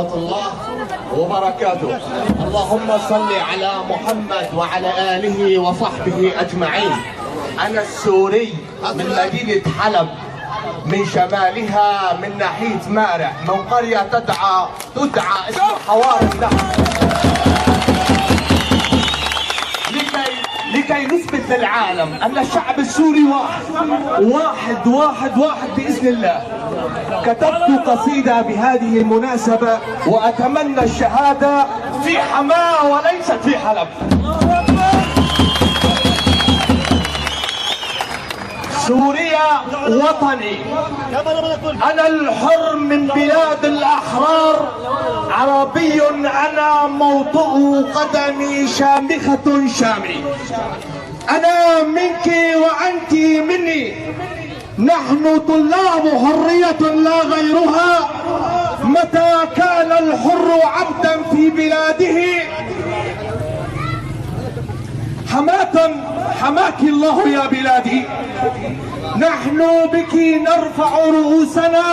ورحمة الله وبركاته. اللهم صل على محمد وعلى آله وصحبه أجمعين. أنا السوري من مدينة حلب، من شمالها من ناحية مارع، من قرية تدعى اسمها حوار النهر. لكي نثبت للعالم أن الشعب السوري واحد بإذن الله. كتبت قصيدة بهذه المناسبة وأتمنى الشهادة في حماة وليست في حلب. سوريا وطني، أنا الحر من بلاد الأحرار، عربي أنا موطئ قدمي شامخة شامي. أنا منك وأنت مني، نحن طلاب حرية لا غيرها. متى كان الحر عبدا في بلاده، حماك الله يا بلادي. نحن بك نرفع رؤوسنا،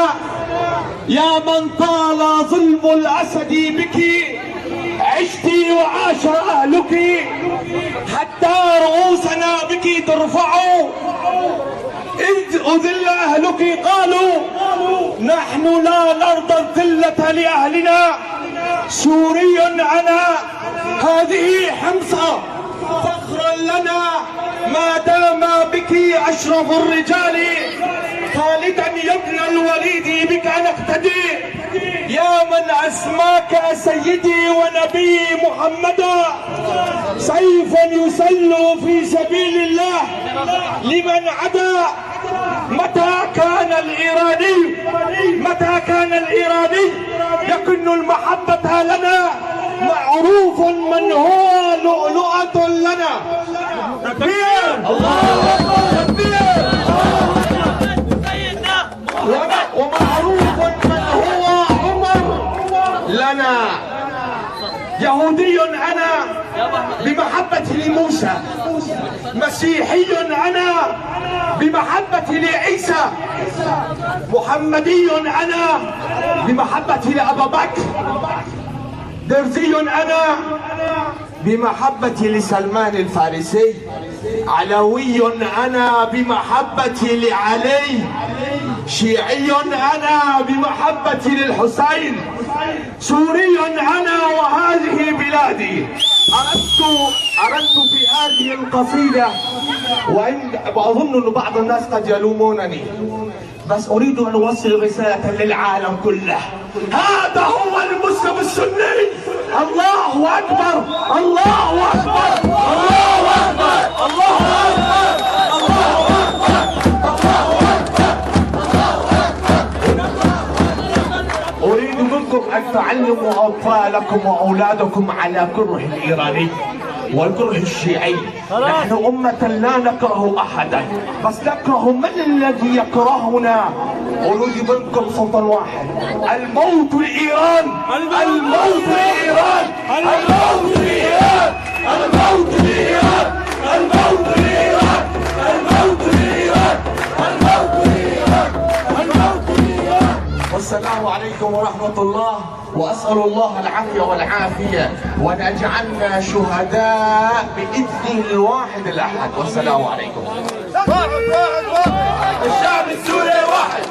يا من طال ظلم الأسد بك. عشت وعاش أهلك حتى رؤوسنا بك ترفعوا. إذ أذل أهلك قالوا نحن لا نرضى الذلة لأهلنا. سوري أنا، هذه حمصة فخرا لنا، ما دام بك أشرف الرجال. خالدا يا ابن الوليد بك نقتدي، يا من أسماك سيدي ونبي محمدا. سيفا يسل في سبيل الله لمن عدا. متى كان الإيراني يكن المحبة لنا، معروف من هو لؤلؤة لنا. تكبير الله أكبر، تكبير. ومعروف من هو عمر لنا. يهودي أنا بمحبة لموسى، مسيحي أنا بمحبة لعيسى، محمدي أنا بمحبة لأبا بكر، درزي أنا بمحبة لسلمان الفارسي، علوي أنا بمحبة لعلي، شيعي أنا بمحبة للحسين، سوري أنا وهذه بلادي. أردت في هذه القصيدة، وأظن أن بعض الناس قد يلومونني، بس أريد أن أوصل رسالة للعالم كله. هذا هو المسلم السني. الله أكبر، الله أكبر، الله أكبر، الله أكبر، الله أكبر، الله أكبر، الله أكبر. أريد منكم أن تعلموا أطفالكم وأولادكم على كره الإيراني والكره الشيعي. نحن أمة لا نكره أحدا، بس نكره من الذي يكرهنا. أريد منكم سلطان واحد: الموت لإيران، الموت لإيران، الموت لإيران، الموت لإيران، الموت لإيران، الموت لإيران، الموت لإيران، الموت لإيران. والسلام عليكم ورحمة الله، وأسأل الله العافية والعافية، وأن يجعلنا شهداء بإذنه الواحد الأحد. والسلام عليكم. الشعب السوري واحد.